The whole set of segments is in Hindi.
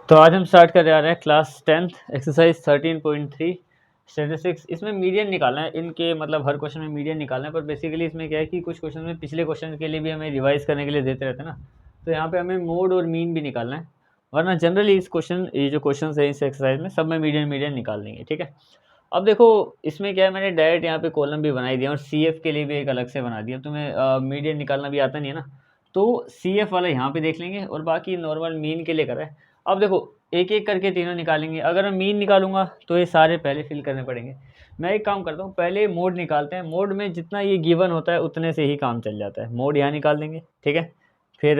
तो आज हम स्टार्ट कर रहे हैं क्लास 10th एक्सरसाइज 13.3 स्टैटिस्टिक्स। इसमें मीडियन निकालना है, इनके मतलब हर क्वेश्चन में मीडियन निकालना है, पर बेसिकली इसमें क्या है कि कुछ क्वेश्चन में पिछले क्वेश्चन के लिए भी हमें रिवाइज करने के लिए देते रहते हैं ना, तो यहाँ पे हमें मोड और मीन भी निकालना है, वरना जनरली इस क्वेश्चन ये जो क्वेश्चन है इस एक्सरसाइज में सब में मीडियन मीडियन निकाल देंगे। ठीक है, अब देखो इसमें क्या है, मैंने डायरेक्ट यहाँ पे कॉलम भी बनाई दिया और सी एफ के लिए भी एक अलग से बना दिया। तुम्हें मीडियन निकालना भी आता नहीं है ना, तो सी एफ वाला यहाँ पे देख लेंगे और बाकी नॉर्मल मीन के लिए करा है। अब देखो एक एक करके तीनों निकालेंगे। अगर मैं मीन निकालूंगा तो ये सारे पहले फिल करने पड़ेंगे। मैं एक काम करता हूँ, पहले मोड निकालते हैं, मोड में जितना ये गिवन होता है उतने से ही काम चल जाता है। मोड यहाँ निकाल देंगे, ठीक है, फिर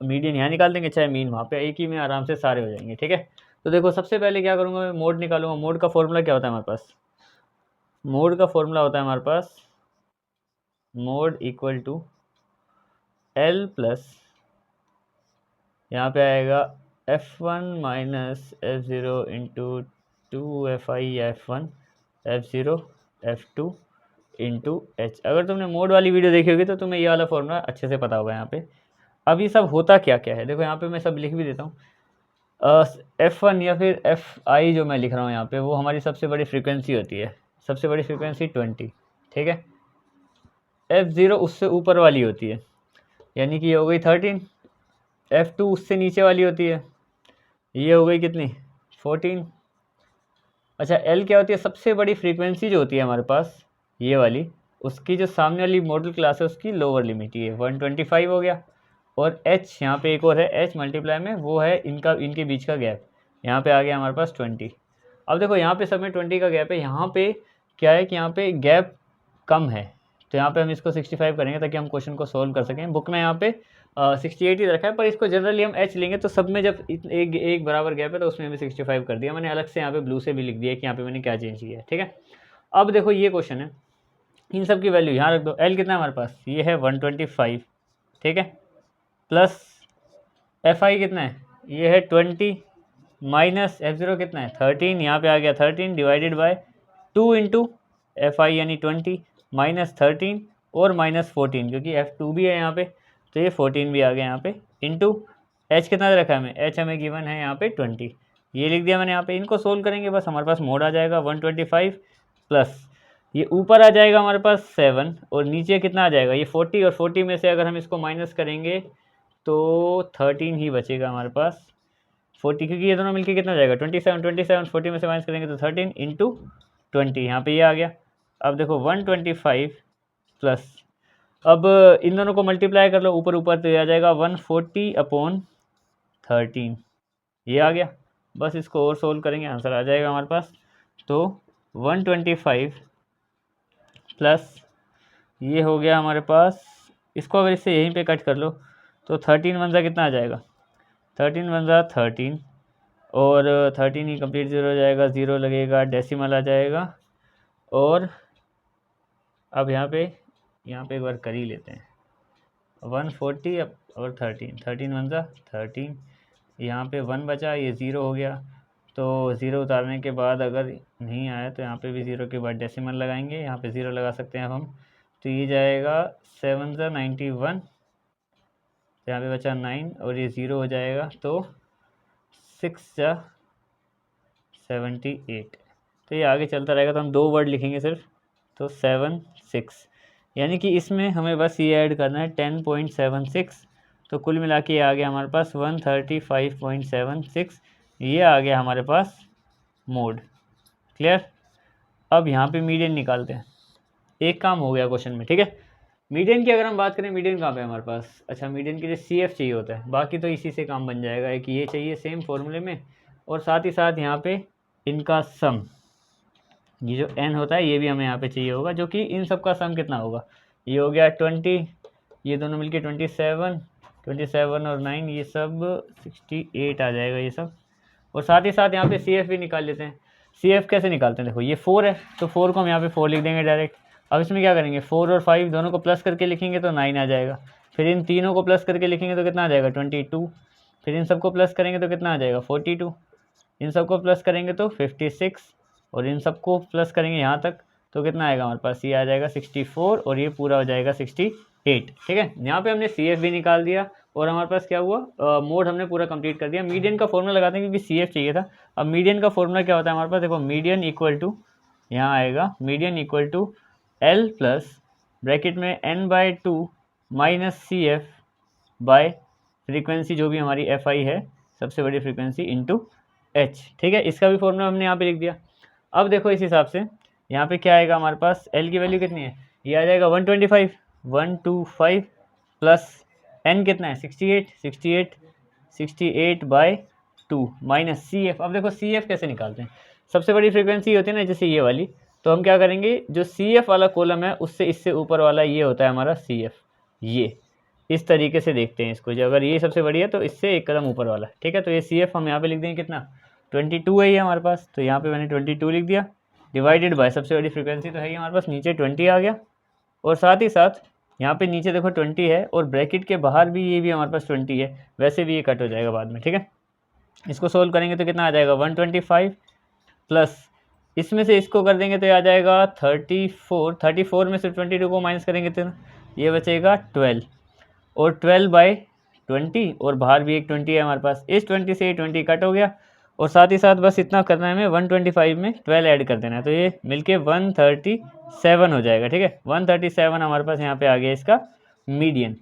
मीडियन यहाँ निकाल देंगे, चाहे मीन वहाँ पे, एक ही में आराम से सारे हो जाएंगे। ठीक है, तो देखो सबसे पहले क्या करूँगा, मैं मोड निकालूंगा। मोड का फॉर्मूला क्या होता है हमारे पास, मोड का फॉर्मूला होता है हमारे पास mode equal to L plus, यहाँ पे आएगा F1 minus F0 into 2Fi F1 F0 F2 into H। अगर तुमने मोड वाली वीडियो देखी होगी तो तुम्हें ये वाला फॉर्मूला अच्छे से पता होगा यहाँ पे। अब ये सब होता क्या क्या है, देखो यहाँ पे मैं सब लिख भी देता हूँ। F1 या फिर Fi जो मैं लिख रहा हूँ यहाँ पे, वो हमारी सबसे बड़ी फ्रीक्वेंसी होती है, सबसे बड़ी फ्रीक्वेंसी 20। ठीक है, F0 उससे ऊपर वाली होती है, यानी कि ये हो गई 13। F2 उससे नीचे वाली होती है, ये हो गई कितनी, 14। अच्छा, L क्या होती है, सबसे बड़ी फ्रीक्वेंसी जो होती है हमारे पास ये वाली, उसकी जो सामने वाली मॉडल क्लास है उसकी लोअर लिमिट, ये 125 हो गया। और H यहाँ पे एक और है, H मल्टीप्लाई में वो है इनके बीच का गैप, यहाँ पे आ गया हमारे पास 20। अब देखो यहाँ पे सब में 20 का गैप है, यहाँ पे क्या है कि यहाँ पे गैप कम है, तो यहाँ पे हम इसको 65 करेंगे ताकि हम क्वेश्चन को सोल्व कर सकें। बुक में यहाँ पे 68 ही रखा है, पर इसको जनरली हम H लेंगे, तो सब में जब एक बराबर गैप है तो उसमें भी 65 कर दिया मैंने। अलग से यहाँ पे ब्लू से भी लिख दिया कि यहाँ पे मैंने क्या चेंज किया है। ठीक है, अब देखो ये क्वेश्चन है, इन सब की वैल्यू यहाँ रख दो। L कितना है हमारे पास, ये है 125, ठीक है, प्लस Fi कितना है, ये है 20, माइनस F0 कितना है 13, यहाँ पे आ गया 13 डिवाइडेड बाय 2 इंटू Fi यानी 20 माइनस 13 और माइनस 14, क्योंकि F2 भी है यहाँ पे, तो ये 14 भी आ गया यहाँ पे, इंटू H कितना रखा है हमें, H हमें गिवन है यहाँ पे 20, ये लिख दिया मैंने यहाँ पे। इनको सोल्व करेंगे बस हमारे पास मोड आ जाएगा 125 प्लस ये ऊपर आ जाएगा हमारे पास 7 और नीचे कितना आ जाएगा ये 40, और 40 में से अगर हम इसको माइनस करेंगे तो 13 ही बचेगा हमारे पास, 40, क्योंकि ये दोनों मिलके कितना हो जाएगा 27, 40 में से माइनस करेंगे तो 13 इंटू 20, यहाँ पे ये आ गया। अब देखो 125 प्लस, अब इन दोनों को मल्टीप्लाई कर लो ऊपर ऊपर, तो ये आ जाएगा 140/13, ये आ गया। बस इसको और सोल्व करेंगे, आंसर आ जाएगा हमारे पास। तो 125 प्लस ये हो गया हमारे पास, इसको अगर इससे यहीं पे कट कर लो तो 13 वन कितना आ जाएगा, 13 वन 13, और 13 ही कंप्लीट ज़ीरो हो जाएगा, ज़ीरो लगेगा, डेसिमल आ जाएगा। और अब यहाँ पे एक बार कर ही लेते हैं, 140 और 13 वन 13, यहाँ पे 1 बचा, ये ज़ीरो हो गया, तो ज़ीरो उतारने के बाद अगर नहीं आया तो यहाँ पे भी ज़ीरो के बाद डेसिमल लगाएंगे, यहाँ पे ज़ीरो लगा सकते हैं अब हम, तो ये जाएगा 7 91, तो यहाँ पे बचा 9 और ये ज़ीरो हो जाएगा, तो 6 78, तो ये आगे चलता रहेगा। तो हम दो वर्ड लिखेंगे सिर्फ, तो 7 6, यानी कि इसमें हमें बस ये ऐड करना है 10.76, तो कुल मिला के ये आ गया हमारे पास 135.76, ये आ गया हमारे पास मोड। क्लियर, अब यहाँ पे मीडियन निकालते हैं, एक काम हो गया क्वेश्चन में। ठीक है, मीडियन की अगर हम बात करें, मीडियन कहाँ पे है हमारे पास, अच्छा मीडियन के लिए सी एफ चाहिए होता है, बाकी तो इसी से काम बन जाएगा, एक ये चाहिए सेम फॉर्मूले में, और साथ ही साथ यहाँ पे इनका सम, ये जो n होता है ये भी हमें यहाँ पे चाहिए होगा, जो कि इन सब का सम कितना होगा, ये हो गया 20, ये दोनों मिलके 27 और 9, ये सब 68 आ जाएगा ये सब। और साथ ही साथ यहाँ पे सी एफ भी निकाल लेते हैं। सी एफ कैसे निकालते हैं, देखो ये 4 है, तो 4 को हम यहाँ पे 4 लिख देंगे डायरेक्ट। अब इसमें क्या करेंगे, 4 और 5 दोनों को प्लस करके लिखेंगे तो 9 आ जाएगा, फिर इन तीनों को प्लस करके लिखेंगे तो कितना आ जाएगा 22, फिर इन सबको प्लस करेंगे तो कितना आ जाएगा 42, इन सबको प्लस करेंगे तो 56, और इन सबको प्लस करेंगे यहाँ तक तो कितना आएगा हमारे पास, ये आ जाएगा 64, और ये पूरा हो जाएगा 68। ठीक है, यहाँ पे हमने सी एफ भी निकाल दिया और हमारे पास क्या हुआ, मोड हमने पूरा कंप्लीट कर दिया। मीडियन का फॉर्मूला लगाते हैं क्योंकि सी एफ चाहिए था। अब मीडियन का फॉर्मूला क्या होता है हमारे पास, देखो मीडियन इक्वल टू, यहाँ आएगा median equal to L plus bracket में n/2 minus C F by frequency जो भी हमारी एफ आई है, सबसे बड़ी फ्रीक्वेंसी, इंटू एच। ठीक है, इसका भी फॉर्मूला हमने यहाँ पे लिख दिया। अब देखो इस हिसाब से यहाँ पे क्या आएगा हमारे पास, एल की वैल्यू कितनी है, ये आ जाएगा 125 प्लस एन कितना है 68 बाय 2 माइनस सी एफ। अब देखो सी एफ कैसे निकालते हैं, सबसे बड़ी फ्रीक्वेंसी होती है ना जैसे ये वाली, तो हम क्या करेंगे, जो सी एफ वाला कॉलम है उससे इससे ऊपर वाला ये होता है हमारा सी एफ, ये इस तरीके से देखते हैं इसको, जो अगर ये सबसे बड़ी है तो इससे एक कदम ऊपर वाला। ठीक है, तो ये सी एफ हम यहाँ पे लिख देंगे कितना, 22 है ये हमारे पास, तो यहाँ पे मैंने 22 लिख दिया, डिवाइडेड बाय सबसे बड़ी फ्रीक्वेंसी तो है ये हमारे पास, नीचे 20 आ गया, और साथ ही साथ यहाँ पे नीचे देखो 20 है, और ब्रैकेट के बाहर भी ये भी हमारे पास 20 है, वैसे भी ये कट हो जाएगा बाद में। ठीक है, इसको सोल्व करेंगे तो कितना आ जाएगा 125 प्लस इसमें से इसको कर देंगे तो ये आ जाएगा 34 में से 22 को माइनस करेंगे तो ये बचेगा 12, और 12/20, और बाहर भी एक 20 है हमारे पास, इस 20 से 20 कट हो गया, और साथ ही साथ बस इतना करना है हमें, 125 में 12 ऐड कर देना है, तो ये मिलके 137 हो जाएगा। ठीक है, 137 हमारे पास यहाँ पे आ गया इसका मीडियन।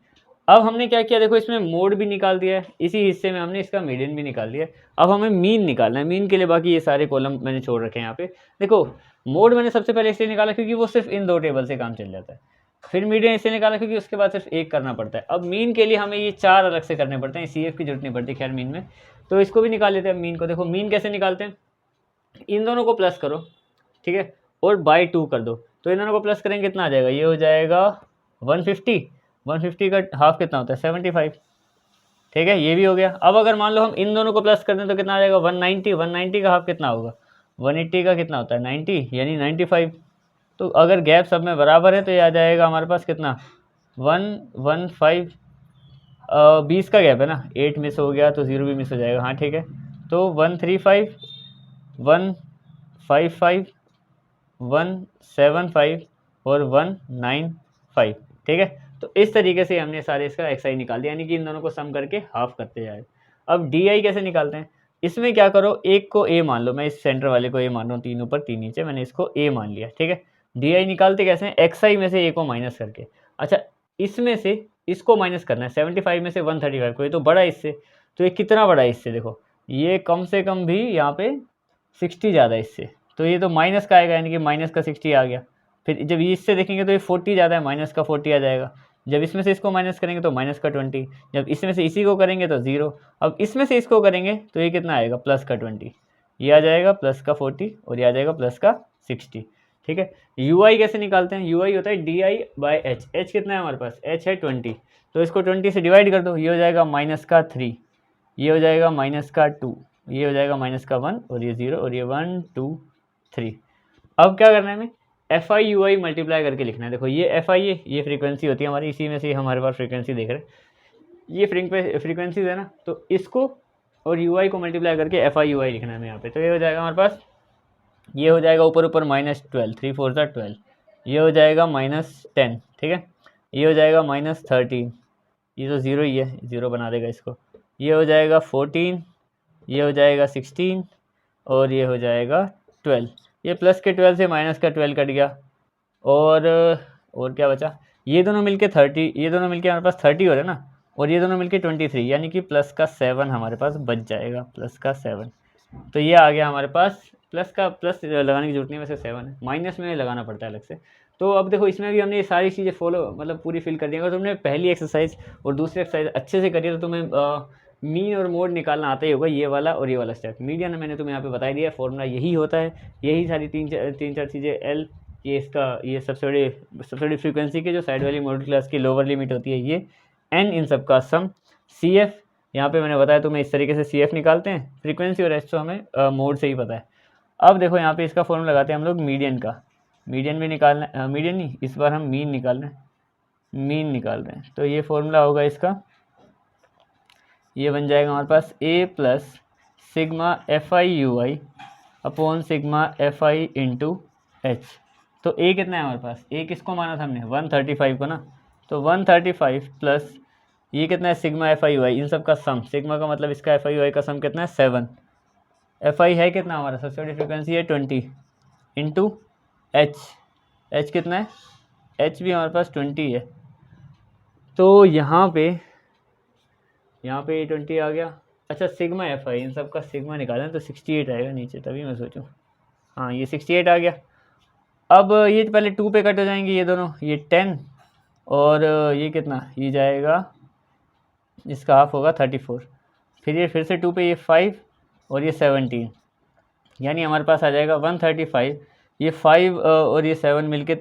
अब हमने क्या किया, देखो इसमें मोड भी निकाल दिया है, इसी हिस्से में हमने इसका मीडियन भी निकाल दिया है। अब हमें मीन निकालना है, मीन के लिए बाकी ये सारे कॉलम मैंने छोड़ रखे हैं यहाँ पे। देखो मोड मैंने सबसे पहले इसलिए निकाला क्योंकि वो सिर्फ इन 2 टेबल से काम चल जाता है, फिर मीडियन इससे निकाला क्योंकि उसके बाद सिर्फ एक करना पड़ता है। अब मीन के लिए हमें ये 4 अलग से करने पड़ते हैं, सी एफ की जरूरत नहीं पड़ती खैर मीन में, तो इसको भी निकाल लेते हैं मीन को। देखो मीन कैसे निकालते हैं, इन दोनों को प्लस करो, ठीक है, और बाई 2 कर दो, तो इन दोनों को प्लस करेंगे कितना आ जाएगा, ये हो जाएगा 150 का हाफ कितना होता है 75। ठीक है, ये भी हो गया। अब अगर मान लो हम इन दोनों को प्लस कर दें तो कितना आ जाएगा 190 का हाफ कितना होगा 180 का कितना होता है 90, यानी 95। तो अगर गैप सब में बराबर है तो ये आ जाएगा हमारे पास कितना 115, 20 का गैप है ना, 8 मिस हो गया तो 0 भी मिस हो जाएगा। हाँ ठीक है, तो 135, 155, 175 और 195। ठीक है, तो इस तरीके से हमने सारे इसका एक्स आई निकाल दिया, यानी कि इन दोनों को सम करके हाफ करते जाए। अब डी आई कैसे निकालते हैं, इसमें क्या करो, एक को ए मान लो, मैं इस सेंटर वाले को ए मान रहा हूँ, 3 ऊपर 3 नीचे, मैंने इसको ए मान लिया। ठीक है, डी आई निकालते कैसे हैं, एक्स आई में से ए को माइनस करके। अच्छा, इसमें से इसको माइनस करना है, 75 में से 135 को, ये तो बड़ा है इससे, तो ये कितना बड़ा है इससे, देखो ये कम से कम भी यहाँ पे 60 ज़्यादा है इससे, तो ये तो माइनस का आएगा, यानी कि माइनस का 60 आ गया। फिर जब ये इससे देखेंगे तो ये 40 ज़्यादा है, माइनस का 40 आ जाएगा। जब इसमें से इसको माइनस करेंगे तो माइनस का 20, जब इसमें से इसी को करेंगे तो 0, अब इसमें से इसको करेंगे तो ये कितना आएगा प्लस का 20, ये आ जाएगा प्लस का 40, और ये आ जाएगा प्लस का 60। ठीक है, यू आई कैसे निकालते हैं, यू आई होता है D I by H, H कितना है हमारे पास, एच है 20, तो इसको 20 से डिवाइड कर दो, ये हो जाएगा माइनस का 3, ये हो जाएगा माइनस का 2, ये हो जाएगा माइनस का 1, और ये 0, और ये 1 2 3। अब क्या करना है हमें, F I U I multiply करके लिखना है। देखो ये एफ आई है, ये फ्रीक्वेंसी होती है हमारी, इसी में से हमारे पास फ्रीक्वेंसी देख रहे हैं, ये फ्रीक्वेंसीज है ना, तो इसको और यू आई को मल्टीप्लाई करके एफ आई यू आई लिखना है हमें यहाँ पे। तो ये हो जाएगा हमारे पास, ये हो जाएगा ऊपर ऊपर -12, 3 4 12, ये हो जाएगा -10। ठीक है, ये हो जाएगा -13, ये तो 0 ही है, 0 बना देगा इसको, ये हो जाएगा 14, ये हो जाएगा 16, और ये हो जाएगा 12। ये प्लस के 12 से माइनस का 12 कट गया, और क्या बचा, ये दोनों मिलके 30, ये दोनों मिलके हमारे पास 30 हो रहा है ना, और ये दोनों मिलके 23, यानी कि प्लस का 7 हमारे पास बच जाएगा, प्लस का 7। तो ये आ गया हमारे पास, प्लस लगाने की जरूरत नहीं, वैसे 7 है, माइनस में लगाना पड़ता है अलग से। तो अब देखो इसमें भी हमने ये सारी चीज़ें फॉलो मतलब पूरी फिल कर दी। अगर तुमने पहली एक्सरसाइज और दूसरी एक्सरसाइज अच्छे से करी तो तुम्हें मीन और मोड निकालना आता ही होगा, ये वाला और ये वाला स्टेप। मीडियन मैंने तुम्हें यहाँ पे बता दिया, फॉर्मूला यही होता है, यही सारी तीन चार चीज़ें, एल ये इसका ये सबसे बड़ी फ्रीक्वेंसी की जो साइड वाली मॉडल क्लास की लोअर लिमिट होती है ये, एन इन सब का सम, सी एफ यहाँ पे मैंने बताया तुम्हें इस तरीके से सी एफ निकालते हैं, फ्रीक्वेंसी और एस तो हमें मोड से ही पता है। अब देखो यहाँ पे इसका फॉर्मूला लगाते हैं हम लोग मीडियन का, मीडियन भी निकालना है, मीडियन नहीं इस बार हम मीन निकाल रहे हैं, मीन निकाल रहे हैं। तो ये फॉर्मूला होगा इसका, ये बन जाएगा हमारे पास A plus sigma F I U I upon sigma F I into H. तो ए कितना है हमारे पास, ए किसको माना था हमने 135 को ना, तो 135 प्लस ये कितना है सिग्मा एफ आई वाई, इन सब का सम, सिग्मा का मतलब इसका एफ आई वाई का सम कितना है 7, एफ आई है कितना हमारा सबसे बड़ी फ्रिक्वेंसी है 20 इंटू एच, एच कितना है, एच भी हमारे पास 20 है, तो यहाँ पे 20 आ गया। अच्छा सिग्मा एफ आई, इन सब का सिग्मा निकालें तो 68 आएगा नीचे, तभी मैं सोचूं, हाँ ये 68 आ गया। अब ये पहले 2 पे कट हो जाएंगे ये दोनों, ये 10 और ये कितना, ये जाएगा, इसका हाफ होगा 34, फिर ये फिर से 2 पे, ये 5 और ये 17, यानी हमारे पास आ जाएगा 135, ये 5 और ये 7 मिलके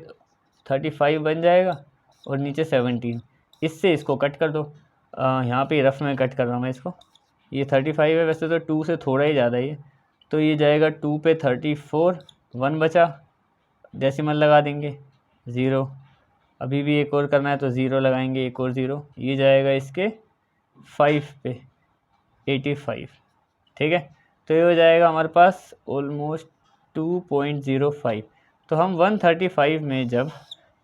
35 बन जाएगा और नीचे 17, इससे इसको कट कर दो, यहाँ पे रफ में कट कर रहा हूँ मैं इसको, ये 35 है, वैसे तो 2 से थोड़ा ही ज़्यादा ही है, तो ये जाएगा 2 पे 34, 1 बचा, डेसिमल लगा देंगे 0, अभी भी एक और करना है तो 0 लगाएंगे, एक और 0, ये जाएगा इसके 5 पे 85, ठीक है, तो ये हो जाएगा हमारे पास ऑलमोस्ट 2.05, तो हम 135 में जब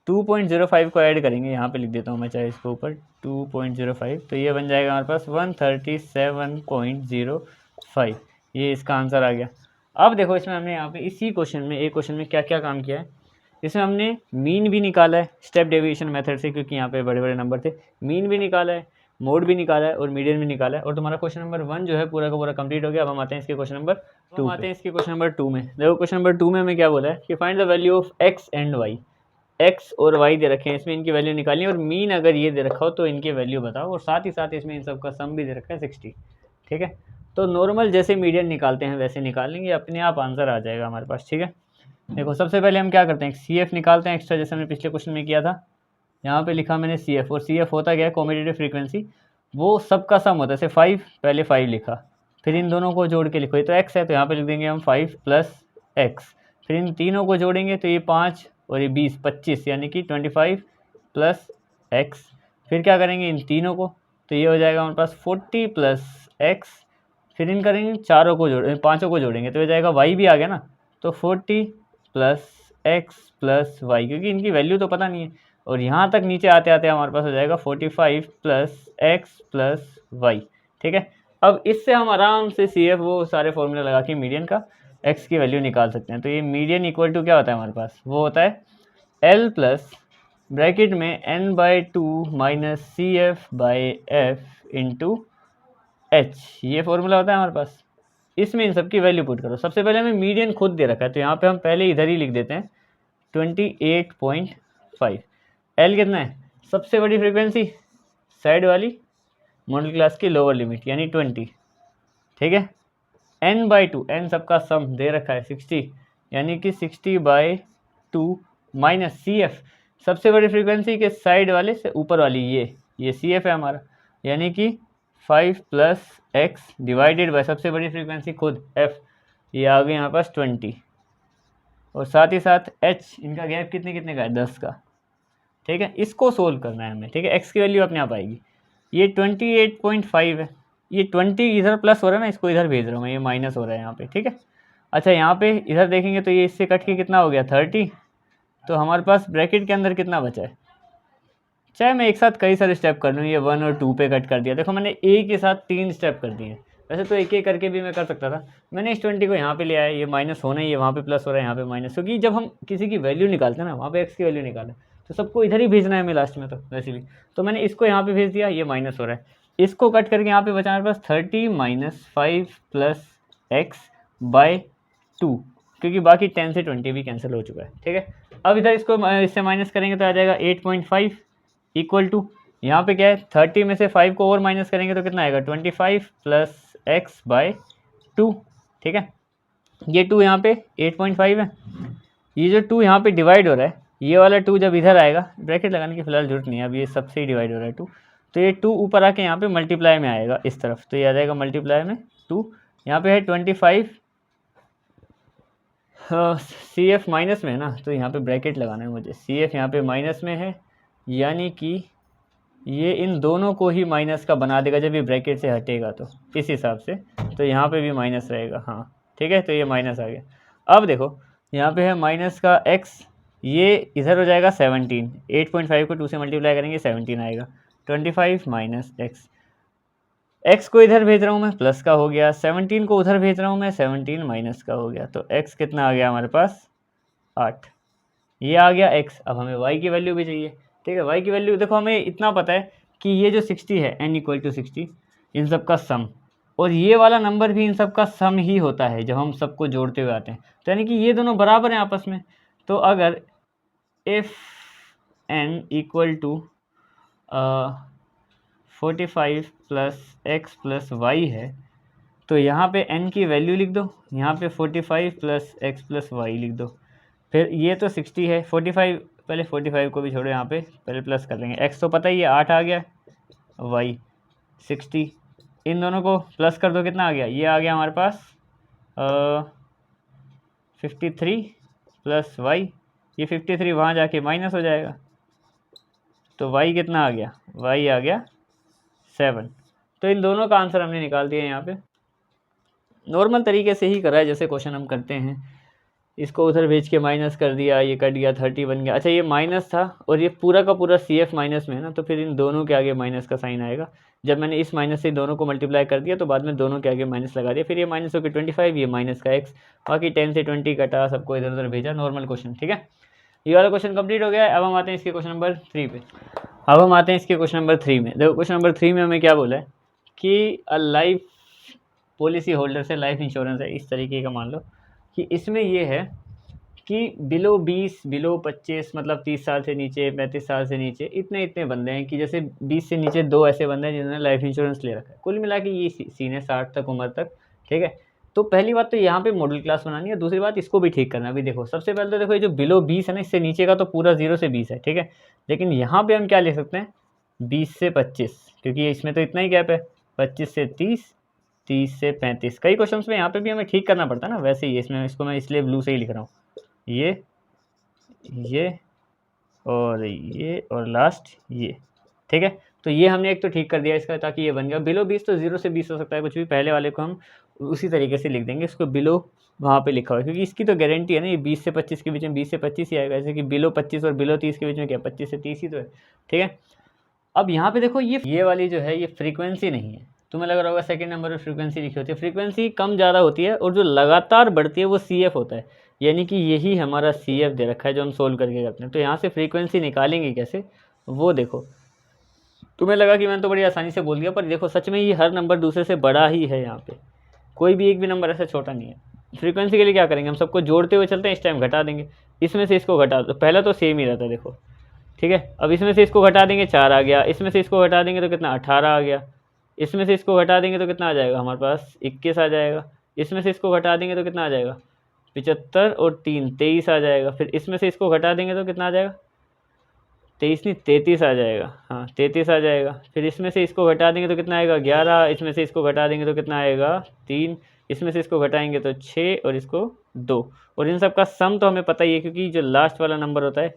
2.05 को ऐड करेंगे, यहाँ पे लिख देता हूँ मैं चाहे इसके ऊपर 2.05, तो ये बन जाएगा हमारे पास 137.05, ये इसका आंसर आ गया। अब देखो इसमें हमने यहाँ पे इसी क्वेश्चन में, एक क्वेश्चन में क्या क्या काम किया है, इसमें हमने मीन भी निकाला है स्टेप डेविएशन मेथड से, क्योंकि यहाँ पे बड़े बड़े नंबर थे, मीन भी निकाला है, मोड भी निकाला है और मीडियन भी निकाला है, और तुम्हारा क्वेश्चन नंबर 1 जो है पूरा का पूरा कंप्लीट हो गया। अब हम आते हैं इसके क्वेश्चन नंबर 2 आते हैं इसके क्वेश्चन नंबर 2 में। देखो क्वेश्चन नंबर 2 में हमें क्या बोला है कि find the value of X and Y, X और वाई दे रखे हैं, इसमें इनकी वैल्यू निकालनी है, और मीन अगर ये दे रखा हो तो इनकी वैल्यू बताओ, और साथ ही साथ इसमें इन सब का सम भी दे रखा है 60, ठीक है। तो नॉर्मल जैसे मीडियन निकालते हैं वैसे निकाल लेंगे, अपने आप आंसर आ जाएगा हमारे पास, ठीक है। देखो सबसे पहले हम क्या करते हैं, सी एफ निकालते हैं एक्स्ट्रा, जैसे हमने पिछले क्वेश्चन में किया था, यहाँ पे लिखा मैंने सी एफ, और सी एफ होता क्या है, कॉम्यूटेटिव फ्रीक्वेंसी, वो सबका सम होता है, जैसे 5 पहले 5 लिखा, फिर इन दोनों को जोड़ के लिखो, ये तो x है तो यहाँ पे लिख देंगे हम 5 + x, फिर इन तीनों को जोड़ेंगे तो ये 5 और ये 20 25, यानी कि 25 + x, फिर क्या करेंगे इन तीनों को, तो ये हो जाएगा हमारे पास 40 + x, फिर इन करेंगे चारों को पाँचों को जोड़ेंगे तो हो जाएगा y भी आ गया ना, तो 40 + x + y, क्योंकि इनकी वैल्यू तो पता नहीं है, और यहाँ तक नीचे आते आते हमारे पास हो जाएगा 45 + x + y, ठीक है। अब इससे हम आराम से सी एफ वो सारे फॉर्मूला लगा के मीडियन का x की वैल्यू निकाल सकते हैं। तो ये मीडियन इक्वल टू क्या होता है हमारे पास, वो होता है L प्लस ब्रैकेट में n/2 - CF/F इंटू एच, ये फॉर्मूला होता है हमारे पास। इसमें इन सब की वैल्यू पुट करो। सबसे पहले हमें मीडियन खुद दे रखा है तो यहाँ पे हम पहले इधर ही लिख देते हैं 28.5। एल कितना है, सबसे बड़ी फ्रीक्वेंसी साइड वाली मॉडल क्लास की लोअर लिमिट यानी 20, ठीक है। n/2, n सबका सम दे रखा है 60, यानी कि 60/2 माइनस सी एफ, सबसे बड़ी फ्रीक्वेंसी के साइड वाले से ऊपर वाली ये सी एफ है हमारा, यानी कि 5 + x डिवाइडेड बाय सबसे बड़ी फ्रीक्वेंसी खुद f, ये आ गई यहाँ पास 20, और साथ ही साथ h, इनका गैप कितने कितने का है 10 का, ठीक है। इसको सोल्व करना है हमें, ठीक है। x की वैल्यू अपने आप आएगी, ये 28.5 है, ये 20 इधर प्लस हो रहा है ना, इसको इधर भेज रहा हूँ मैं, ये माइनस हो रहा है यहाँ पे, ठीक है। अच्छा यहाँ पे इधर देखेंगे तो ये इससे कट के कितना हो गया 30, तो हमारे पास ब्रैकेट के अंदर कितना बचा है, चाहे मैं एक साथ कई सारे स्टेप कर लूँ, ये 1 और 2 पे कट कर दिया, देखो मैंने एक के साथ 3 स्टेप कर दिए, वैसे तो एक एक करके भी मैं कर सकता था, मैंने इस 20 को यहाँ पे ले आया, ये माइनस होना ही है, वहाँ पे प्लस हो रहा है, यहाँ पे माइनस, क्योंकि जब हम किसी की वैल्यू निकालते हैं ना, वहाँ पे एक्स की वैल्यू निकालें तो सबको इधर ही भेजना है हमें लास्ट में, तो वैसे भी तो मैंने इसको यहाँ पे भेज दिया, ये माइनस हो रहा है, इसको कट करके यहाँ पे बचा मेरे पास 30 - 5 + x/2, क्योंकि बाकी 10 से 20 भी कैंसिल हो चुका है, ठीक है। अब इधर इसको इससे माइनस करेंगे तो आ जाएगा 8.5 इक्वल टू, यहाँ पे क्या है 30 में से 5 को और माइनस करेंगे तो कितना आएगा 25 + x/2, ठीक है। ये 2 यहाँ पे 8.5 है, ये जो 2 यहाँ पे डिवाइड हो रहा है, ये वाला 2 जब इधर आएगा, ब्रैकेट लगाने की फिलहाल जरूरत नहीं है, अब ये सबसे ही डिवाइड हो रहा है 2, तो ये 2 ऊपर आके यहाँ पे मल्टीप्लाई में आएगा इस तरफ, तो ये आ जाएगा मल्टीप्लाई में 2, यहाँ पे है 25, सी एफ माइनस में है ना, तो यहाँ पे ब्रैकेट लगाना है मुझे, सी एफ यहाँ पे माइनस में है, यानी कि ये इन दोनों को ही माइनस का बना देगा जब ये ब्रैकेट से हटेगा, तो इस हिसाब से तो यहाँ पे भी माइनस रहेगा, हाँ ठीक है, तो ये माइनस आ गया। अब देखो यहाँ पे है माइनस का x, ये इधर हो जाएगा 17, 8.5 को 2 से मल्टीप्लाई करेंगे 17 आएगा, 25 माइनस एक्स, एक्स को इधर भेज रहा हूँ मैं, प्लस का हो गया, 17 को उधर भेज रहा हूँ मैं, 17 माइनस का हो गया, तो एक्स कितना आ गया हमारे पास 8। ये आ गया एक्स। अब हमें वाई की वैल्यू भी चाहिए, ठीक है। वाई की वैल्यू देखो, हमें इतना पता है कि ये जो 60 है n इक्वल टू 60, इन सब का सम, और ये वाला नंबर भी इन सब का सम ही होता है जब हम सबको जोड़ते हुए आते हैं, तो यानी कि ये दोनों बराबर हैं आपस में। तो अगर if n equal to 45 plus X plus Y है, तो यहाँ पे n की वैल्यू लिख दो, यहाँ पे 45 प्लस एक्स प्लस वाई लिख दो। फिर ये तो 60 है, 45, पहले 45 को भी छोड़ो, यहाँ पे पहले प्लस कर लेंगे। x तो पता ही है 8 आ गया, y 60, इन दोनों को प्लस कर दो, कितना आ गया, ये आ गया हमारे पास 53 प्लस y, ये 53 वहाँ जाके माइनस हो जाएगा, तो y कितना आ गया, y आ गया 7। तो इन दोनों का आंसर हमने निकाल दिया। यहाँ पे नॉर्मल तरीके से ही करा है जैसे क्वेश्चन हम करते हैं, इसको उधर भेज के माइनस कर दिया, ये कट गया, 30 बन गया। अच्छा, ये माइनस था और ये पूरा का पूरा सी एफ माइनस में है ना, तो फिर इन दोनों के आगे माइनस का साइन आएगा। जब मैंने इस माइनस से दोनों को मल्टीप्लाई कर दिया तो बाद में दोनों के आगे माइनस लगा दिया, फिर ये माइनस होकर 25, ये माइनस का एक्स, बाकी 10 से 20 कटा, सबको इधर उधर भेजा, नॉर्मल क्वेश्चन, ठीक है। ये वाला क्वेश्चन कंप्लीट हो गया है। अब हम आते हैं इसके क्वेश्चन नंबर 3 पे। अब हम आते हैं इसके क्वेश्चन नंबर 3 में। देखो क्वेश्चन नंबर 3 में हमें क्या बोला है कि लाइफ पॉलिसी होल्डर से लाइफ इंश्योरेंस है, इस तरीके का मान लो कि इसमें ये है कि बिलो 20, बिलो 25, मतलब 30 साल से नीचे, 35 साल से नीचे, इतने इतने बंदे हैं कि जैसे 20 से नीचे 2 ऐसे बंदे हैं जिन्होंने लाइफ इंश्योरेंस ले रखा है। कुल मिला के ये सीन है 60 तक उम्र तक, ठीक है। तो पहली बात तो यहाँ पे मॉडल क्लास बनानी है, दूसरी बात इसको भी ठीक करना है। अभी देखो, सबसे पहले तो देखो, ये जो बिलो 20 है ना, इससे नीचे का तो पूरा 0 से 20 है, ठीक है। लेकिन यहाँ पे हम क्या ले सकते हैं, 20 से 25, क्योंकि इसमें तो इतना ही गैप है, 25 से 30, 30 से 35। कई क्वेश्चंस में यहाँ पे भी हमें ठीक करना पड़ता है ना, वैसे ही इसमें, इसको मैं इसलिए ब्लू से ही लिख रहा हूँ, ये और लास्ट ये, ठीक है। तो ये हमने एक तो ठीक कर दिया इसका, ताकि ये बन गया बिलो 20, तो 0 से 20 हो सकता है कुछ भी, पहले वाले को हम उसी तरीके से लिख देंगे, इसको बिलो वहाँ पे लिखा हुआ है, क्योंकि इसकी तो गारंटी है ना, ये 20 से 25 के बीच में 20 से 25 ही आएगा, जैसे कि बिलो 25 और बिलो 30 के बीच में क्या 25 से 30 ही तो है, ठीक है। अब यहाँ पे देखो, ये वाली जो है ये फ्रीक्वेंसी नहीं है, तुम्हें लग रहा होगा सेकंड नंबर में फ्रीक्वेंसी लिखी होती है, फ्रीक्वेंसी कम ज़्यादा होती है, और जो लगातार बढ़ती है वो सी एफ होता है, यानी कि यही हमारा सी एफ दे रखा है जो हम सोल्व करके करते हैं। तो यहाँ से फ्रीक्वेंसी निकालेंगे कैसे, वो देखो। तुम्हें लगा कि मैंने तो बड़ी आसानी से बोल दिया, पर देखो सच में ये हर नंबर दूसरे से बड़ा ही है, यहाँ पे कोई भी एक भी नंबर ऐसा छोटा नहीं है। फ्रीक्वेंसी के लिए क्या करेंगे, हम सबको जोड़ते हुए चलते हैं, इस टाइम घटा देंगे, इसमें से इसको घटा दो, पहला तो सेम ही रहता है देखो, ठीक है। अब इसमें से इसको घटा देंगे 4 आ गया, इसमें से इसको घटा देंगे तो कितना 18 आ गया, इसमें से इसको घटा देंगे तो कितना आ जाएगा हमारे पास 21 आ जाएगा, इसमें से इसको घटा देंगे तो कितना आ जाएगा 75 और 3 23 आ जाएगा, फिर इसमें से इसको घटा देंगे तो कितना आ जाएगा 23 नहीं 33 आ जाएगा, हाँ 33 आ जाएगा। फिर इसमें से इसको घटा देंगे तो कितना आएगा 11, इसमें से इसको घटा देंगे तो कितना आएगा 3, इसमें से इसको घटाएंगे तो 6 और इसको 2, और इन सब का सम तो हमें पता ही है, क्योंकि जो लास्ट वाला नंबर होता है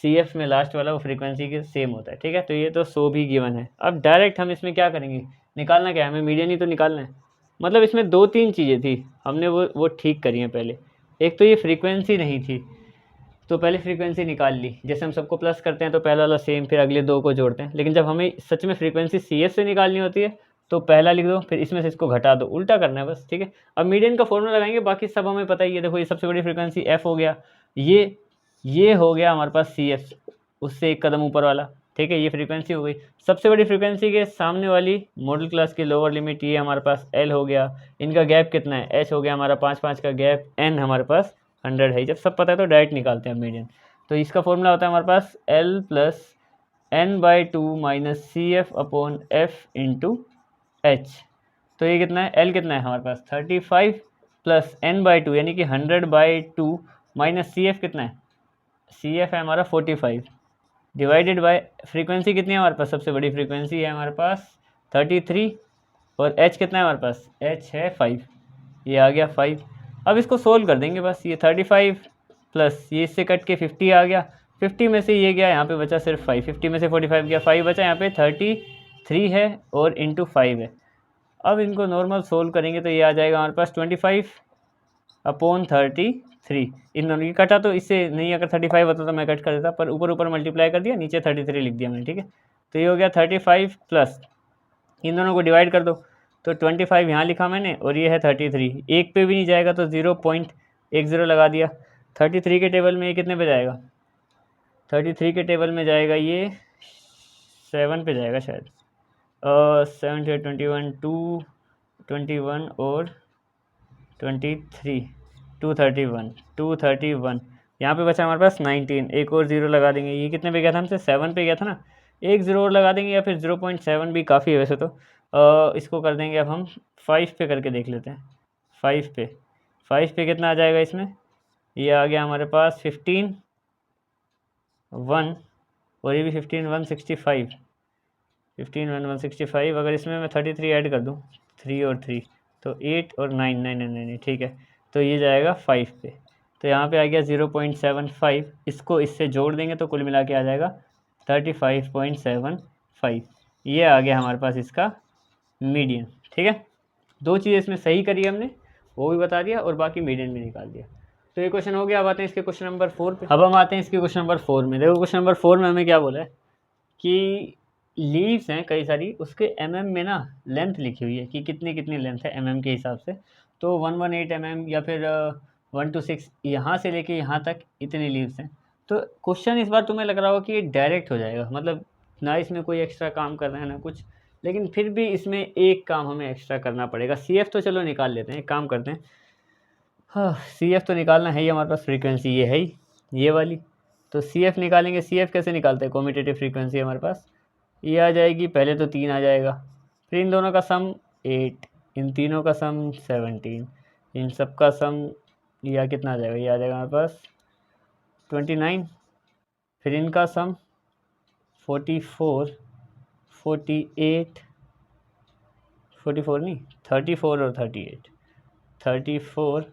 सी एफ में लास्ट वाला वो फ्रीक्वेंसी के सेम होता है, ठीक है। तो ये तो 100 भी गिवन है। अब डायरेक्ट हम इसमें क्या करेंगे, निकालना क्या है हमें, मीडियन ही तो निकालना है। मतलब इसमें 2-3 चीज़ें थी, हमने वो ठीक करी हैं पहले। एक तो ये फ्रीक्वेंसी नहीं थी, तो पहले फ्रीक्वेंसी निकाल ली, जैसे हम सबको प्लस करते हैं तो पहला वाला सेम, फिर अगले 2 को जोड़ते हैं। लेकिन जब हमें सच में फ्रीक्वेंसी सी एफ से निकालनी होती है तो पहला लिख दो, फिर इसमें से इसको घटा दो, उल्टा करना है बस, ठीक है। अब मीडियन का फॉर्मूला लगाएंगे, बाकी सब हमें पता ही है। देखो ये सबसे बड़ी फ्रीक्वेंसी एफ हो गया, ये हो गया हमारे पास सी एफ, उससे एक कदम ऊपर वाला, ठीक है। ये फ्रीक्वेंसी हो गई। सबसे बड़ी फ्रीक्वेंसी के सामने वाली मॉडल क्लास की लोअर लिमिट ये हमारे पास एल हो गया, इनका गैप कितना है एच हो गया हमारा 5-5 का गैप, एन हमारे पास 100 है। जब सब पता है तो डायरेक्ट निकालते हैं मीडियन। तो इसका फॉर्मूला होता है हमारे पास L plus n/2 minus C F upon F into H. तो ये कितना है, एल कितना है हमारे पास 35 प्लस n/2 यानी कि 100/2 माइनस सी एफ कितना है, सी एफ है हमारा 45, डिवाइडेड बाय फ्रीक्वेंसी कितनी है हमारे पास, सबसे बड़ी फ्रीक्वेंसी है हमारे पास 33, और एच कितना है हमारे पास, एच है 5, ये आ गया 5। अब इसको सोल्व कर देंगे बस, ये 35 प्लस ये इससे कट के 50 आ गया, 50 में से ये गया यहाँ पे बचा सिर्फ 5, 50 में से 45 गया, 5 बचा, यहाँ पे 33 है और इंटू 5 है। अब इनको नॉर्मल सोल्व करेंगे तो ये आ जाएगा हमारे पास 25 अपॉन 33। इन दोनों की कटा तो इससे नहीं, अगर 35 होता तो मैं कट कर देता, पर ऊपर ऊपर मल्टीप्लाई कर दिया, नीचे 33 लिख दिया मैंने, ठीक है। तो ये हो गया 35 प्लस, इन दोनों को डिवाइड कर दो तो 25 यहाँ लिखा मैंने और ये है 33, एक पे भी नहीं जाएगा तो 0.10 लगा दिया। 33 के टेबल में ये कितने पे जाएगा, 33 के टेबल में जाएगा ये 7 पे जाएगा शायद, 7 से 21 21 और 23 231 यहाँ पे बचा हमारे पास 19, एक और ज़ीरो लगा देंगे। ये कितने पे गया था हमसे, 7 पे गया था ना, एक ज़ीरो और लगा देंगे या फिर 0.7 भी काफ़ी है वैसे तो। इसको कर देंगे अब हम 5 पे करके देख लेते हैं। 5 पे कितना आ जाएगा इसमें, ये आ गया हमारे पास 15 1 और ये भी 15 165, 15 165। अगर इसमें मैं 33 ऐड कर दूँ, 3 और 3 तो 8 और 9 9 9 9 ठीक है, तो ये जाएगा 5 पे। तो यहाँ पे आ गया 0.75, इसको इससे जोड़ देंगे तो कुल मिला के आ जाएगा 35.75। ये आ गया हमारे पास इसका मीडियन। ठीक है, दो चीज़ें इसमें सही करी हमने, वो भी बता दिया और बाकी मीडियन भी निकाल दिया। तो ये क्वेश्चन हो गया। अब आते हैं इसके क्वेश्चन नंबर 4 पे। अब हम आते हैं इसके क्वेश्चन नंबर 4 में। देखो क्वेश्चन नंबर 4 में हमें क्या बोला है कि लीव्स हैं कई सारी, उसके एमएम में ना लेंथ लिखी हुई है कि कितनी कितनी लेंथ है एमएम के हिसाब से। तो 118 एमएम या फिर 126, यहाँ से लेके यहाँ तक इतनी लीव्स हैं। तो क्वेश्चन इस बार तुम्हें लग रहा होगा कि ये डायरेक्ट हो जाएगा, मतलब ना इसमें कोई एक्स्ट्रा काम करना है ना कुछ, लेकिन फिर भी इसमें एक काम हमें एक्स्ट्रा करना पड़ेगा। CF तो चलो निकाल लेते हैं, एक काम करते हैं। हाँ, CF तो निकालना है ही हमारे पास, फ्रीक्वेंसी ये है ही, ये वाली। तो CF निकालेंगे। CF कैसे निकालते हैं, कम्यूटेटिव फ्रीक्वेंसी हमारे पास ये आ जाएगी, पहले तो 3 आ जाएगा, फिर इन दोनों का सम 8, इन तीनों का सम 17, इन सब का सम या कितना आ जाएगा, ये आ जाएगा हमारे पास 29, फिर इनका सम 44 48 44 नहीं 34 और 38 34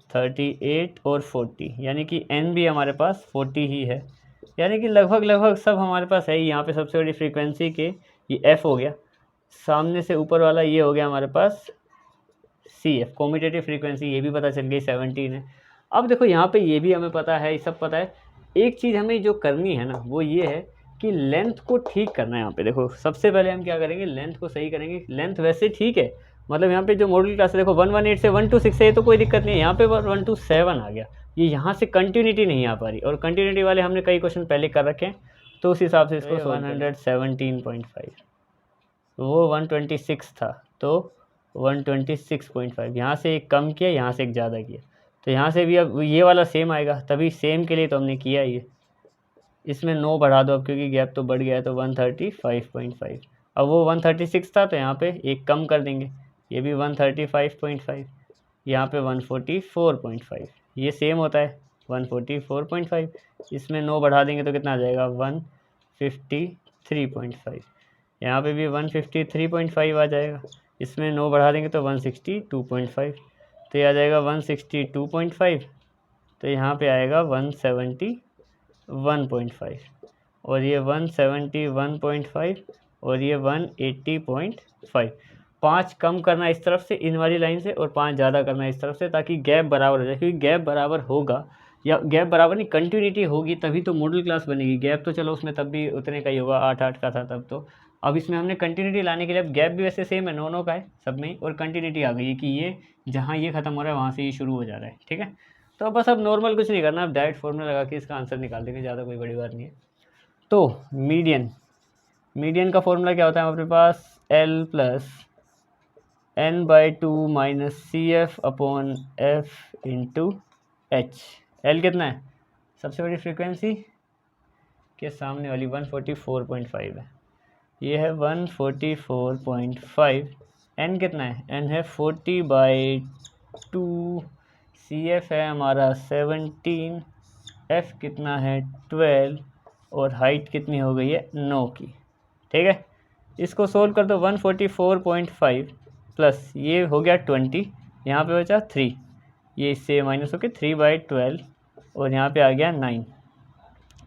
38 और 40, यानी कि n भी हमारे पास 40 ही है, यानी कि लगभग सब हमारे पास है ही। यहाँ पे सबसे बड़ी फ्रीक्वेंसी के ये f हो गया, सामने से ऊपर वाला ये हो गया हमारे पास CF, कम्यूटेटिव फ्रीक्वेंसी ये भी पता चल गई 17 है। अब देखो यहाँ पे ये भी हमें पता है, ये सब पता है। एक चीज़ हमें जो करनी है ना वो ये है कि लेंथ को ठीक करना है। यहाँ पे देखो सबसे पहले हम क्या करेंगे, लेंथ को सही करेंगे। लेंथ वैसे ठीक है, मतलब यहाँ पे जो मॉडल क्लास है देखो 118 से 126 है, ये तो कोई दिक्कत नहीं है। यहाँ पे 127 आ गया, ये यहाँ से कंटिन्यूटी नहीं आ पा रही, और कंटिन्यूटी वाले हमने कई क्वेश्चन पहले कर रखे हैं, तो उस हिसाब से इसको 117.5, वो 126 था तो 126.5, यहाँ से एक कम किया, यहाँ से एक ज़्यादा किया, तो यहाँ से भी अब ये वाला सेम आएगा, तभी सेम के लिए तो हमने किया ये। इसमें 9 बढ़ा दो अब, क्योंकि गैप तो बढ़ गया है, तो 135.5। अब वो 136 था तो यहाँ पे एक कम कर देंगे, ये भी 135.5, यहाँ पे 144.5, ये सेम होता है 144.5। इसमें 9 बढ़ा देंगे तो कितना आ जाएगा 153.5, यहाँ पे भी 153.5 आ जाएगा। इसमें 9 बढ़ा देंगे तो 162.5, तो ये आ जाएगा 162.5, तो यहाँ पे आएगा 171.5, और ये 171.5, और ये 180.5। 5 कम करना इस तरफ से इन वाली लाइन से, और 5 ज़्यादा करना इस तरफ से, ताकि गैप बराबर हो जाए। क्योंकि गैप बराबर होगा, या गैप बराबर नहीं, कंटिन्यूटी होगी तभी तो मॉडल क्लास बनेगी। गैप तो चलो उसमें तब भी उतने का ही होगा, 8 का था तब तो। अब इसमें हमने कंटिन्यूटी लाने के लिए, अब गैप भी वैसे सेम है, 9 का है सब में, और कंटिन्यूटी आ गई है कि ये जहाँ ये ख़त्म हो रहा है वहाँ से ये शुरू हो जा रहा है। ठीक है, तो बस अब नॉर्मल कुछ नहीं करना, अब डायरेक्ट फॉर्मूला लगा के इसका आंसर निकाल देंगे, ज़्यादा कोई बड़ी बात नहीं है। तो मीडियन का फॉर्मूला क्या होता है हमारे पास, L plus n/2 minus CF upon F into H। L कितना है, सबसे बड़ी फ्रीक्वेंसी के सामने वाली 144.5 है, ये है 144.5। n कितना है, n है 40/2, CF है हमारा 17, F कितना है 12, और हाइट कितनी हो गई है 9 की। ठीक है, इसको सोल्व कर दो। 144.5 प्लस ये हो गया 20, यहाँ पे बचा 3, ये इससे माइनस होकर 3/12, और यहाँ पे आ गया 9,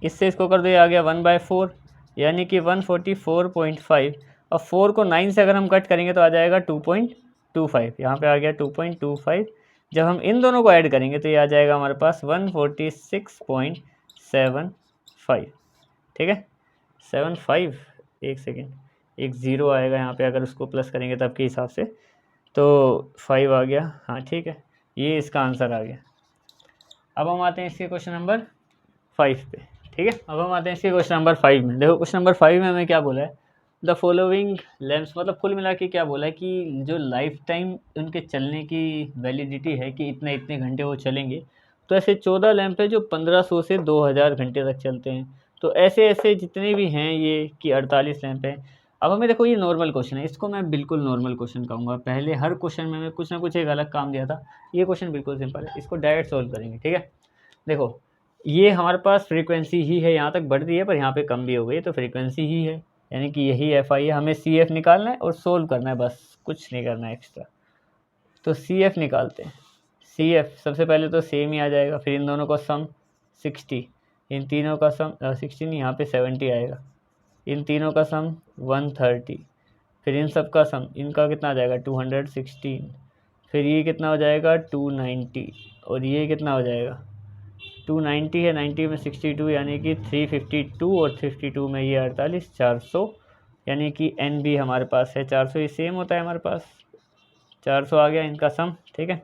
इससे इसको कर दो, ये आ गया 1/4, यानी कि 144.5। अब 4 को 9 से अगर हम कट करेंगे तो आ जाएगा 2.25, यहाँ पे आ गया 2.25। जब हम इन दोनों को ऐड करेंगे तो ये आ जाएगा हमारे पास 146.75। ठीक है, 75 एक सेकेंड, एक ज़ीरो आएगा यहाँ पे, अगर उसको प्लस करेंगे तब के हिसाब से, तो 5 आ गया। हाँ ठीक है, ये इसका आंसर आ गया। अब हम आते हैं इसके क्वेश्चन नंबर 5 पे। ठीक है, अब हम आते हैं इसके क्वेश्चन नंबर 5 में। देखो क्वेश्चन नंबर 5 में हमें क्या बोला है, द फॉलोइंग लैम्प्स, मतलब कुल मिला के क्या बोला है कि जो लाइफ टाइम उनके चलने की वैलिडिटी है कि इतने इतने घंटे वो चलेंगे, तो ऐसे 14 लैंप है जो 1500 से 2000 घंटे तक चलते हैं। तो ऐसे ऐसे जितने भी हैं ये कि 48 लैंप हैं। अब हमें देखो ये नॉर्मल क्वेश्चन है, इसको मैं बिल्कुल नॉर्मल क्वेश्चन कहूँगा। पहले हर क्वेश्चन में मैं कुछ ना कुछ एक अलग काम दिया था, ये क्वेश्चन बिल्कुल सिंपल है, इसको डायरेक्ट सॉल्व करेंगे। ठीक है, देखो ये हमारे पास फ्रीक्वेंसी ही है, यहाँ तक बढ़ रही है पर यहाँ पे कम भी हो गई, तो फ्रीक्वेंसी ही है, यानी कि यही एफ आई है। हमें सी एफ निकालना है और सोल्व करना है, बस कुछ नहीं करना है एक्स्ट्रा। तो सी एफ निकालते हैं। सी एफ सबसे पहले तो सेम ही आ जाएगा, फिर इन दोनों का सम 60, इन तीनों का सम 60 नहीं, यहाँ पे 70 आएगा। इन तीनों का सम 130, फिर इन सब का सम, इनका कितना आ जाएगा 216, फिर ये कितना हो जाएगा 290, और ये कितना हो जाएगा 290 है, 90 में 62 यानी कि 352, और 52 में ये 48, 400, यानी कि एन भी हमारे पास है 400, ये सेम होता है हमारे पास, 400 आ गया इनका सम। ठीक है,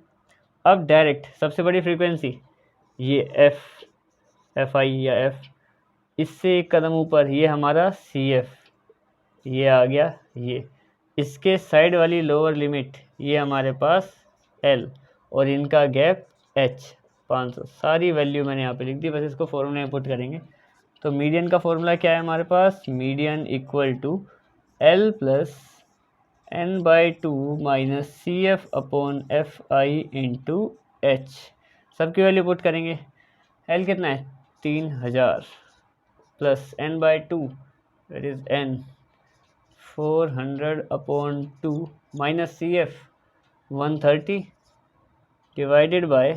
अब डायरेक्ट सबसे बड़ी फ्रीक्वेंसी ये एफ आई या एफ, इससे एक कदम ऊपर ये हमारा सी एफ, ये आ गया, ये इसके साइड वाली लोअर लिमिट ये हमारे पास एल, और इनका गैप एच 500। सारी वैल्यू मैंने यहाँ पे लिख दी, बस इसको फॉर्मूला में पुट करेंगे। तो मीडियन का फॉर्मूला क्या है हमारे पास, median equal to L plus N by two minus C F upon F I into H, सबकी वैल्यू पुट करेंगे। एल कितना है 3000 plus N by two that is N 400 upon 2 minus C F 130 divided by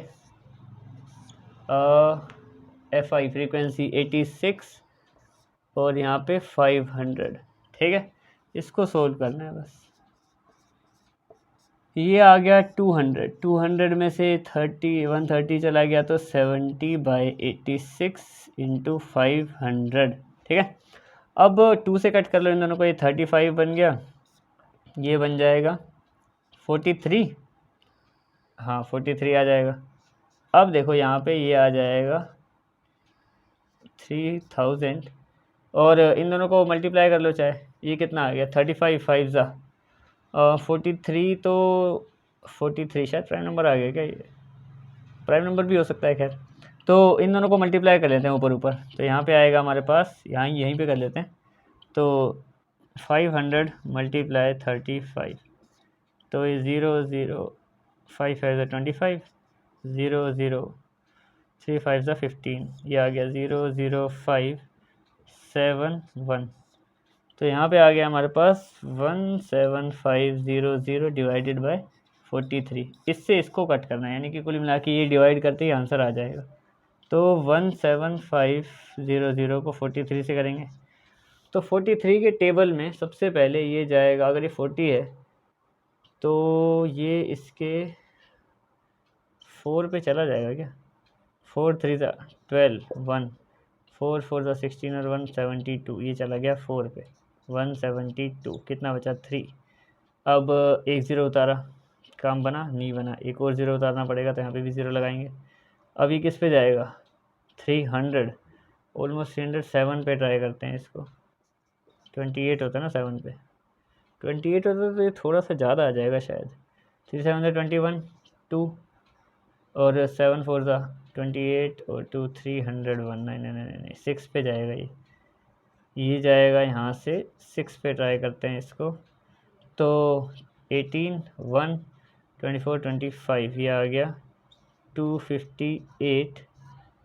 F I frequency 86 और यहाँ पे 500। ठीक है, इसको सोल्व करना है बस। ये आ गया 200, 200 में से 130 चला गया तो 70/86 इंटू 500। ठीक है, अब 2 से कट कर लो इन दोनों को, ये 35 बन गया, ये बन जाएगा 43, हाँ 43 आ जाएगा। अब देखो यहाँ पे ये आ जाएगा 3000, और इन दोनों को मल्टीप्लाई कर लो चाहे, ये कितना आ गया 35 5 ज़ा 43, तो 43 शायद प्राइम नंबर आ गया क्या, ये प्राइम नंबर भी हो सकता है। खैर, तो इन दोनों को मल्टीप्लाई कर लेते हैं ऊपर ऊपर, तो यहाँ पे आएगा हमारे पास, यहाँ यहीं पे कर लेते हैं, तो 500 मल्टीप्लाई 35, तो ये 0 0 5 5 25, 0 0 3 5 15, ये आ गया 0 0 5 7 1, तो यहाँ पे आ गया हमारे पास 17500 डिवाइडेड बाय 43। इससे इसको कट करना है, यानी कि कुल मिला के ये डिवाइड करते ही आंसर आ जाएगा। तो 17500 को 43 से करेंगे, तो 43 के टेबल में सबसे पहले ये जाएगा, अगर ये 40 है तो ये इसके 4 पे चला जाएगा क्या, 4 3 12 1 4 4 16 और 172, ये चला गया 4 पे 172, कितना बचा 3। अब एक ज़ीरो उतारा, काम बना नहीं बना, एक और ज़ीरो उतारना पड़ेगा, तो यहाँ पे भी ज़ीरो लगाएंगे। अब ये किस पे जाएगा 300, ऑलमोस्ट 307 पे ट्राई करते हैं इसको, 28 होता है ना 7 पे, 28 होता तो ये थोड़ा सा ज़्यादा आ जाएगा शायद, 3 7 21 2 और 7 4 28 और 2 301, नहीं 6 पे जाएगा ये जाएगा यहाँ से 6 पे ट्राई करते हैं इसको, तो 18 1 24 25, ये आ गया 258,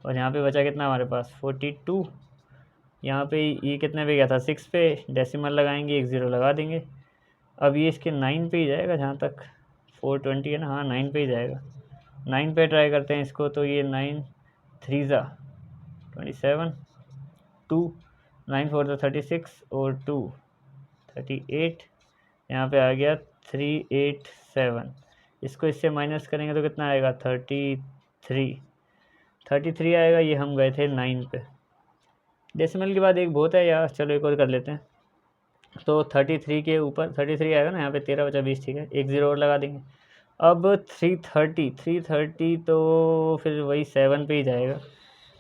और यहाँ पे बचा कितना हमारे पास 42, यहाँ पे ये कितने पे गया था 6 पे, डेसिमल लगाएंगे, एक ज़ीरो लगा देंगे। अब ये इसके 9 पे ही जाएगा, जहाँ तक 420 है ना, हाँ 9 पे ही जाएगा, 9 पे ट्राई करते हैं इसको, तो ये 9 3 27 2 9 4 36 और 2 38, यहाँ पे आ गया 387, इसको इससे माइनस करेंगे तो कितना आएगा 33 आएगा। ये हम गए थे 9 पे, डेसिमल के बाद एक बहुत है यार, चलो एक और कर लेते हैं, तो 33 के ऊपर 33 आएगा ना, यहाँ पे 13 बचा 20, ठीक है, एक ज़ीरो और लगा देंगे। अब 330 तो फिर वही 7 पे ही जाएगा,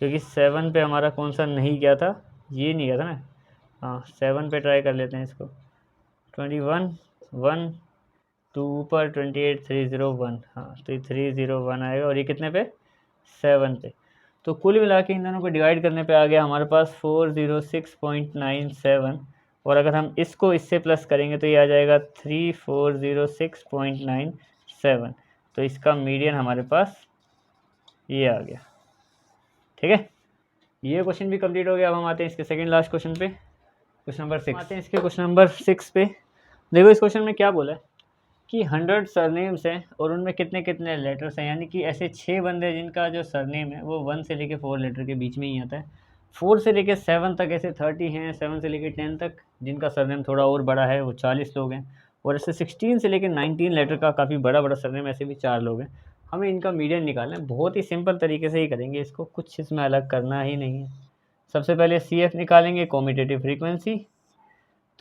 क्योंकि 7 पे हमारा कौन सा नहीं गया था, ये नहीं गया था ना। हाँ 7 पे ट्राई कर लेते हैं इसको। 21 1 2 ऊपर 28 301, हाँ तो ये 301 आएगा, और ये कितने पे 7 पे। तो कुल मिला के इन दोनों को डिवाइड करने पे आ गया हमारे पास 406.97, और अगर हम इसको इससे प्लस करेंगे तो ये आ जाएगा 3406.97। तो इसका मीडियन हमारे पास ये आ गया, ठीक है। ये क्वेश्चन भी कंप्लीट हो गया। अब हम आते हैं इसके सेकंड लास्ट क्वेश्चन पे, क्वेश्चन नंबर 6 आते हैं इसके क्वेश्चन नंबर 6 पे। देखो इस क्वेश्चन में क्या बोला है कि 100 सरनेम्स हैं और उनमें कितने कितने लेटर्स हैं, यानी कि ऐसे 6 बंदे जिनका जो सरनेम है वो 1 से लेके 4 लेटर के बीच में ही आता है। 4 से लेके 7 तक ऐसे 30 हैं, 7 से लेके 10 तक जिनका सरनेम थोड़ा और बड़ा है वो 40 लोग हैं, और ऐसे 16 से लेके 19 लेटर का काफ़ी बड़ा बड़ा सरनेम ऐसे भी 4 लोग हैं। हमें इनका मीडियन निकालना है। बहुत ही सिंपल तरीके से ही करेंगे इसको, कुछ इसमें अलग करना ही नहीं है। सबसे पहले CF निकालेंगे, कॉम्यूटेटिव फ्रीक्वेंसी।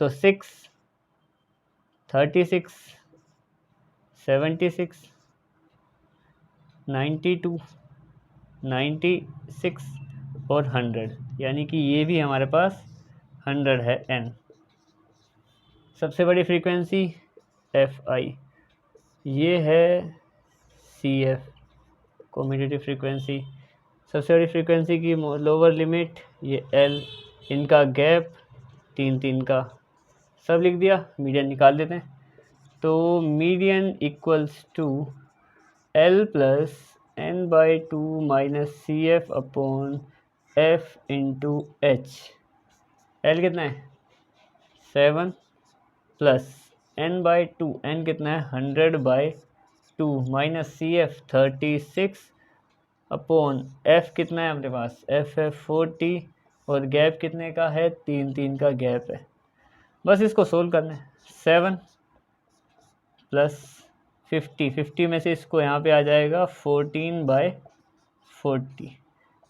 तो 6 36 76 92 96 और 100, यानी कि ये भी हमारे पास 100 है n। सबसे बड़ी फ्रीक्वेंसी FI, ये है CF कॉम्यूटेटिव फ्रीक्वेंसी। सबसे बड़ी फ्रीक्वेंसी की लोअर लिमिट ये L, इनका गैप 3 का, सब लिख दिया। मीडियन निकाल देते हैं। तो median equals to L plus n/2 minus CF upon F into H। L कितना है 7 प्लस n/2, n कितना है 100/2 माइनस CF 36 अपॉन F कितना है अपने पास, F है 40, और गैप कितने का है 3 का गैप है। बस इसको सोल्व करना है। 7 प्लस 50 में से इसको यहाँ पे आ जाएगा 14/40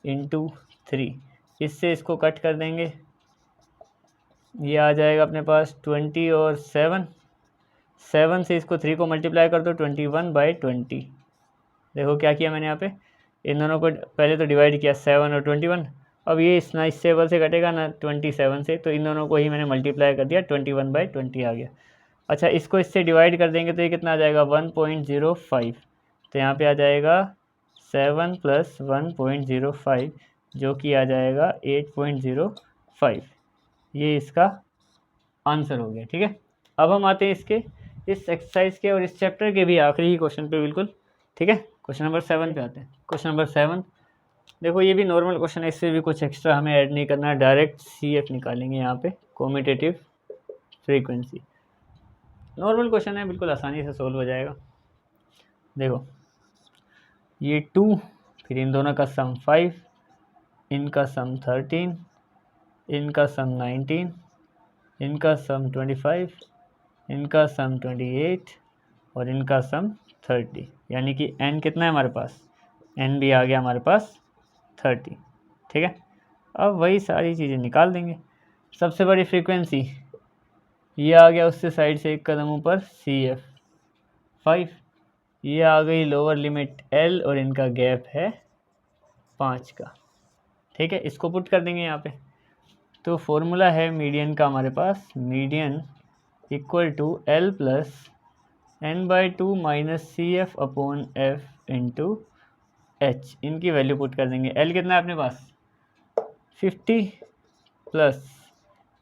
इंटू 3, इससे इसको कट कर देंगे, ये आ जाएगा अपने पास 20, और 7 से इसको 3 को मल्टीप्लाई कर दो 21/20। देखो क्या किया मैंने यहाँ पे, इन दोनों को पहले तो डिवाइड किया 7 और 21, अब ये ना इस टेबल से कटेगा ना 27 से, तो इन दोनों को ही मैंने मल्टीप्लाई कर दिया, 21/20 आ गया। अच्छा इसको इससे डिवाइड कर देंगे तो ये कितना आ जाएगा 1.05, तो यहाँ पे आ जाएगा 7 प्लस 1.05, जो कि आ जाएगा 8.05। ये इसका आंसर हो गया, ठीक है। अब हम आते हैं इसके इस एक्सरसाइज के और इस चैप्टर के भी आखिरी ही क्वेश्चन पे, बिल्कुल ठीक है। क्वेश्चन नंबर 7 पे आते हैं। क्वेश्चन नंबर 7 देखो, ये भी नॉर्मल क्वेश्चन है, इससे भी कुछ एक्स्ट्रा हमें ऐड नहीं करना है, डायरेक्ट CF निकालेंगे यहाँ पे, कॉम्यूटेटिव फ्रीक्वेंसी। नॉर्मल क्वेश्चन है, बिल्कुल आसानी से सोल्व हो जाएगा। देखो ये 2, फिर इन दोनों का सम 5, इनका सम 13, इनका सम 19, इनका सम 25, इनका सम 28, और इनका सम 30, यानी कि n कितना है हमारे पास, n भी आ गया हमारे पास 30, ठीक है। अब वही सारी चीज़ें निकाल देंगे। सबसे बड़ी फ्रीक्वेंसी ये आ गया, उससे साइड से एक कदम ऊपर CF 5, ये आ गई लोअर लिमिट L, और इनका गैप है 5 का, ठीक है। इसको पुट कर देंगे यहाँ पे। तो फॉर्मूला है मीडियन का हमारे पास, median equal to L plus n/2 minus CF upon F into H। इनकी वैल्यू पुट कर देंगे। L कितना है अपने पास 50, प्लस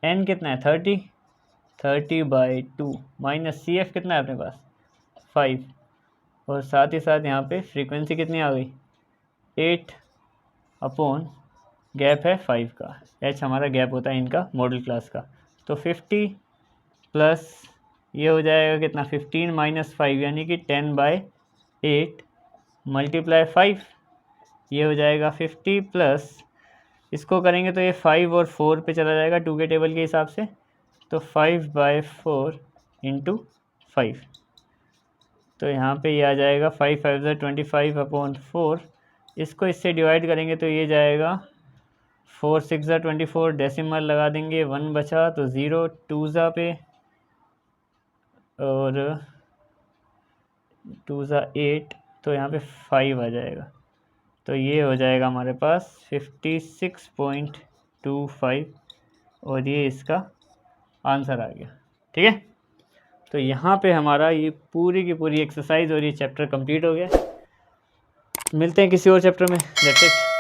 n कितना है 30/2 माइनस CF कितना है अपने पास 5, और साथ ही साथ यहाँ पे फ्रीक्वेंसी कितनी आ गई 8 अपॉन गैप है 5 का, H हमारा गैप होता है इनका मॉडल क्लास का। तो 50 प्लस ये हो जाएगा कितना 15 माइनस 5, यानी कि 10/8 मल्टीप्लाई 5, ये हो जाएगा 50, प्लस इसको करेंगे तो ये 5 और 4 पे चला जाएगा 2 के टेबल के हिसाब से, तो 5/4 इंटू 5, तो यहाँ पे ये आ जाएगा 5 5 25 अपॉन 4। इसको इससे डिवाइड करेंगे तो ये जाएगा 4 6 ज़ा 24, डेसिमल लगा देंगे, 1 बचा तो 0, 2 ज़ा पे और 2 ज़ा 8, तो यहाँ पे 5 आ जाएगा। तो ये हो जाएगा हमारे पास 56.25 और ये इसका आंसर आ गया। ठीक है, तो यहाँ पे हमारा ये पूरी की पूरी एक्सरसाइज और ये चैप्टर कंप्लीट हो गया। मिलते हैं किसी और चैप्टर में। That's it.